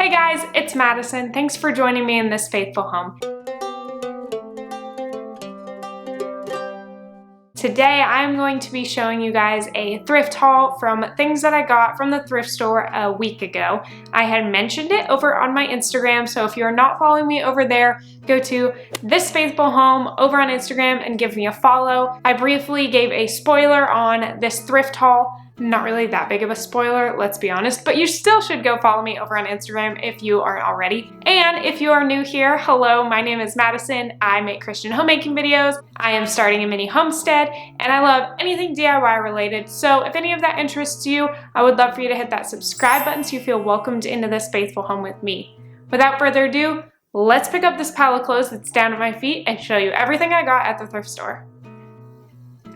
Hey guys, it's Madison. Thanks for joining me in this faithful home. Today I'm going to be showing you guys a thrift haul from things that I got from the thrift store a week ago. I had mentioned it over on my Instagram, so if you're not following me over there, go to This Faithful Home over on Instagram and give me a follow. I briefly gave a spoiler on this thrift haul. Not really that big of a spoiler, let's be honest, but you still should go follow me over on Instagram if you aren't already. And if you are new here, hello, my name is Madison. I make Christian homemaking videos. I am starting a mini homestead, and I love anything DIY related. So if any of that interests you, I would love for you to hit that subscribe button so you feel welcomed into this faithful home with me. Without further ado, let's pick up this pile of clothes that's down at my feet and show you everything I got at the thrift store.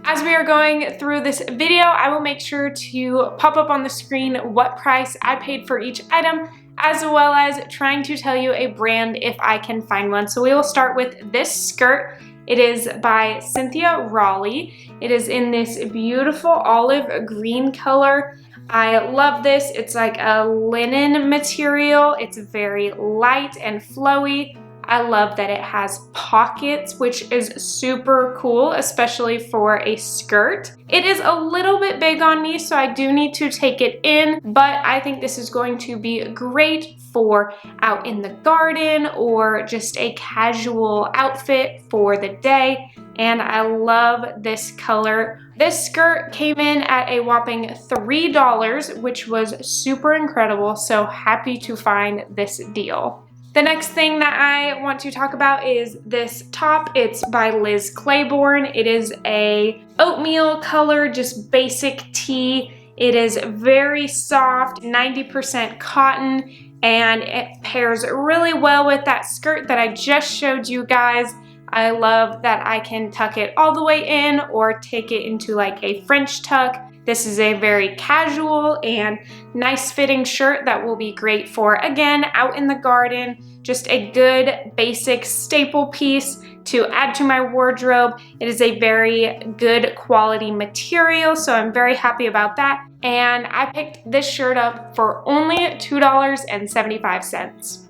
As we are going through this video, I will make sure to pop up on the screen what price I paid for each item, as well as trying to tell you a brand if I can find one. So we will start with this skirt. It is by Cynthia Raleigh. It is in this beautiful olive green color. I love this. It's like a linen material. It's very light and flowy. I love that it has pockets, which is super cool, especially for a skirt. It is a little bit big on me, so I do need to take it in, but I think this is going to be great for out in the garden or just a casual outfit for the day. And I love this color. This skirt came in at a whopping $3, which was super incredible, so happy to find this deal. The next thing that I want to talk about is this top. It's by Liz Claiborne. It is a oatmeal color, just basic tee. It is very soft, 90% cotton, and it pairs really well with that skirt that I just showed you guys. I love that I can tuck it all the way in or take it into like a French tuck. This is a very casual and nice fitting shirt that will be great for, again, out in the garden. Just a good basic staple piece to add to my wardrobe. It is a very good quality material, so I'm very happy about that. And I picked this shirt up for only $2.75.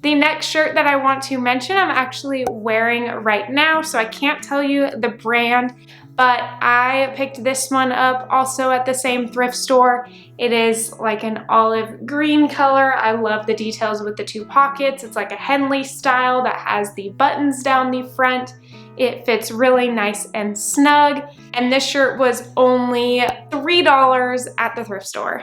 The next shirt that I want to mention, I'm actually wearing right now, so I can't tell you the brand, but I picked this one up also at the same thrift store. It is like an olive green color. I love the details with the two pockets. It's like a Henley style that has the buttons down the front. It fits really nice and snug, and this shirt was only $3 at the thrift store.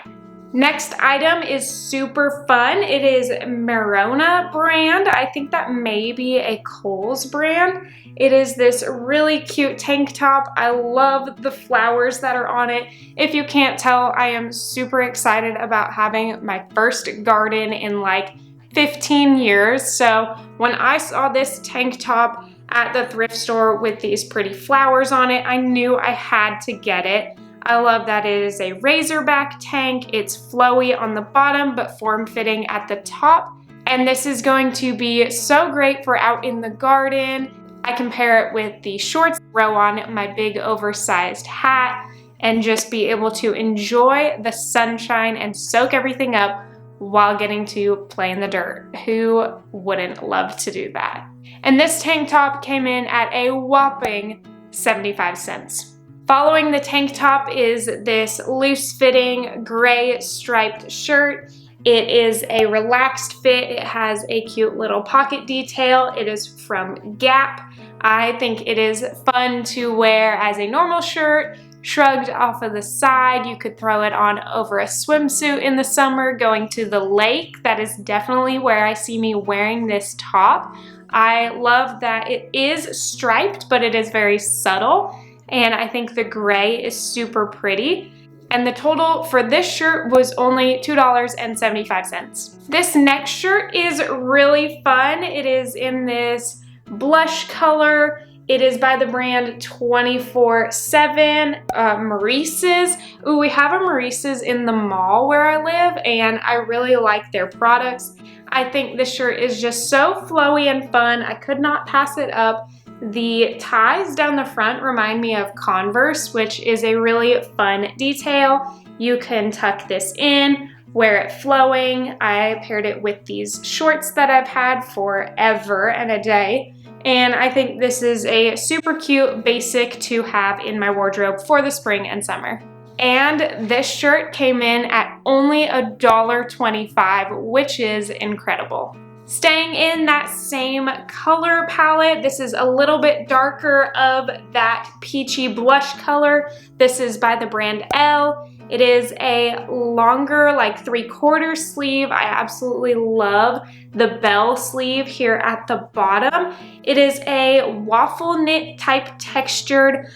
Next item is super fun. It is Merona brand. I think that may be a Kohl's brand. It is this really cute tank top. I love the flowers that are on it. If you can't tell, I am super excited about having my first garden in like 15 years. So when I saw this tank top at the thrift store with these pretty flowers on it, I knew I had to get it. I love that it is a razorback tank. It's flowy on the bottom, but form-fitting at the top. And this is going to be so great for out in the garden. I can pair it with the shorts, throw on my big oversized hat, and just be able to enjoy the sunshine and soak everything up while getting to play in the dirt. Who wouldn't love to do that? And this tank top came in at a whopping 75 cents. Following the tank top is this loose-fitting gray striped shirt. It is a relaxed fit. It has a cute little pocket detail. It is from Gap. I think it is fun to wear as a normal shirt, shrugged off of the side. You could throw it on over a swimsuit in the summer, going to the lake. That is definitely where I see me wearing this top. I love that it is striped, but it is very subtle. And I think the gray is super pretty. And the total for this shirt was only $2.75. This next shirt is really fun. It is in this blush color. It is by the brand 24/7 Maurice's. Ooh, we have a Maurice's in the mall where I live, and I really like their products. I think this shirt is just so flowy and fun. I could not pass it up. The ties down the front remind me of Converse, which is a really fun detail. You can tuck this in wear it flowing. I paired it with these shorts that I've had forever and a day. And I think this is a super cute basic to have in my wardrobe for the spring and summer. And this shirt came in at only $1.25, which is incredible. Staying in that same color palette, this is a little bit darker of that peachy blush color. This is by the brand 𝐿. It is a longer, like 3/4 sleeve. I absolutely love the bell sleeve here at the bottom. It is a waffle knit type textured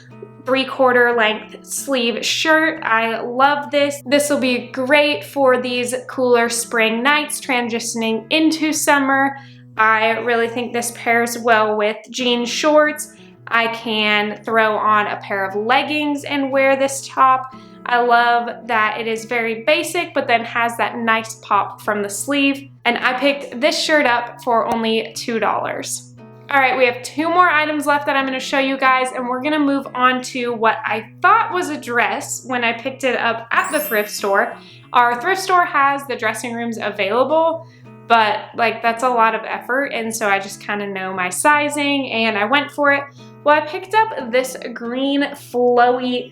3/4 length sleeve shirt. I love this. This will be great for these cooler spring nights transitioning into summer. I really think this pairs well with jean shorts. I can throw on a pair of leggings and wear this top. I love that it is very basic, but then has that nice pop from the sleeve. And I picked this shirt up for only $2. All right, we have 2 more items left that I'm gonna show you guys, and we're gonna move on to what I thought was a dress when I picked it up at the thrift store. Our thrift store has the dressing rooms available, but like that's a lot of effort, and so I just kind of know my sizing and I went for it. Well, I picked up this green flowy,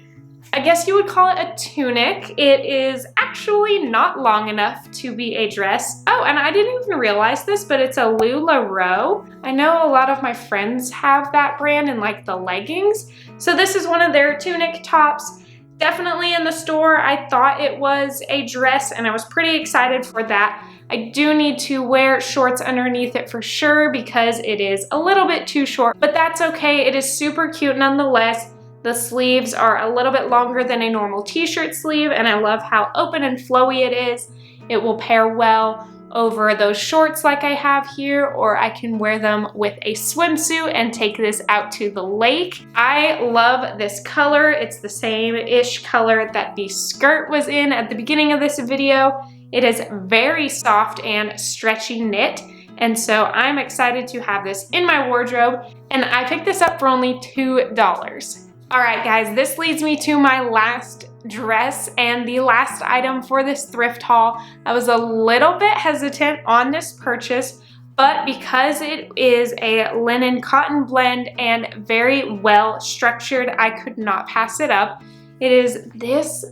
I guess you would call it a tunic. It is actually not long enough to be a dress. Oh, and I didn't even realize this, but it's a LuLaRoe. I know a lot of my friends have that brand in like the leggings. So this is one of their tunic tops. Definitely in the store, I thought it was a dress and I was pretty excited for that. I do need to wear shorts underneath it for sure because it is a little bit too short, but that's okay. It is super cute nonetheless. The sleeves are a little bit longer than a normal t-shirt sleeve, and I love how open and flowy it is. It will pair well over those shorts like I have here, or I can wear them with a swimsuit and take this out to the lake. I love this color. It's the same-ish color that the skirt was in at the beginning of this video. It is very soft and stretchy knit, and so I'm excited to have this in my wardrobe, and I picked this up for only $2. All right, guys, this leads me to my last dress and the last item for this thrift haul. I was a little bit hesitant on this purchase, but because it is a linen cotton blend and very well structured, I could not pass it up. It is this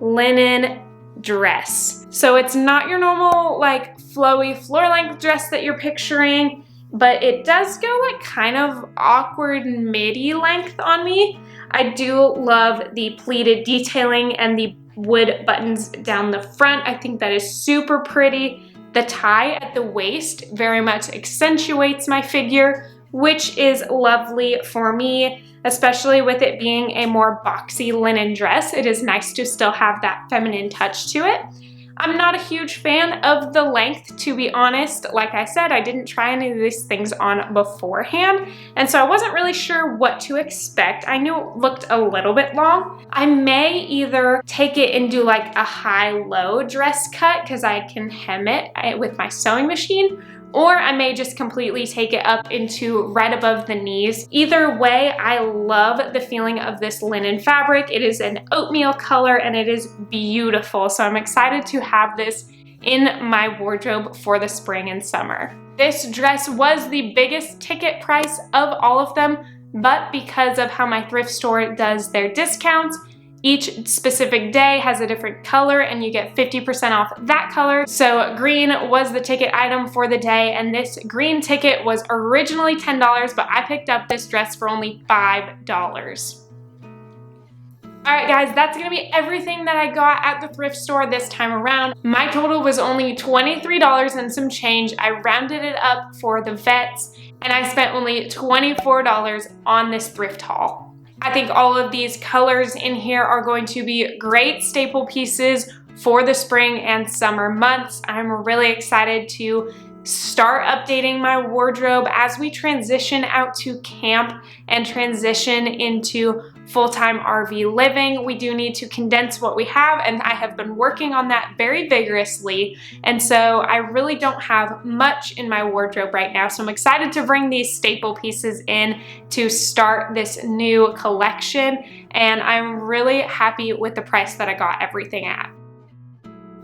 linen dress. So it's not your normal like flowy floor length dress that you're picturing, but it does go like kind of awkward midi length on me. I do love the pleated detailing and the wood buttons down the front. I think that is super pretty. The tie at the waist very much accentuates my figure, which is lovely for me, especially with it being a more boxy linen dress. It is nice to still have that feminine touch to it. I'm not a huge fan of the length, to be honest. Like I said, I didn't try any of these things on beforehand, and so I wasn't really sure what to expect. I knew it looked a little bit long. I may either take it and do like a high-low dress cut because I can hem it with my sewing machine, or I may just completely take it up into right above the knees. Either way, I love the feeling of this linen fabric. It is an oatmeal color and it is beautiful. So I'm excited to have this in my wardrobe for the spring and summer. This dress was the biggest ticket price of all of them, but because of how my thrift store does their discounts, each specific day has a different color and you get 50% off that color. So green was the ticket item for the day, and this green ticket was originally $10, but I picked up this dress for only $5. All right, guys, that's gonna be everything that I got at the thrift store this time around. My total was only $23 and some change. I rounded it up for the vets, and I spent only $24 on this thrift haul. I think all of these colors in here are going to be great staple pieces for the spring and summer months. I'm really excited to start updating my wardrobe as we transition out to camp and transition into full-time RV living. We do need to condense what we have, and I have been working on that very vigorously, and so I really don't have much in my wardrobe right now. So I'm excited to bring these staple pieces in to start this new collection, and I'm really happy with the price that I got everything at.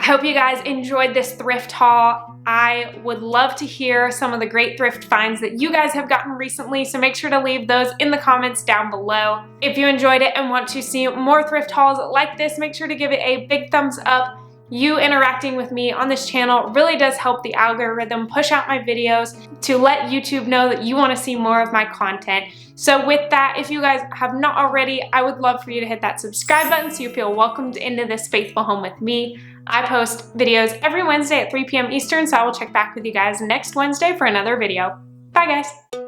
I hope you guys enjoyed this thrift haul. I would love to hear some of the great thrift finds that you guys have gotten recently, so make sure to leave those in the comments down below. If you enjoyed it and want to see more thrift hauls like this, make sure to give it a big thumbs up. You interacting with me on this channel really does help the algorithm push out my videos to let YouTube know that you want to see more of my content. So with that, if you guys have not already, I would love for you to hit that subscribe button so you feel welcomed into this faithful home with me. I post videos every Wednesday at 3 p.m. Eastern, so I will check back with you guys next Wednesday for another video. Bye guys!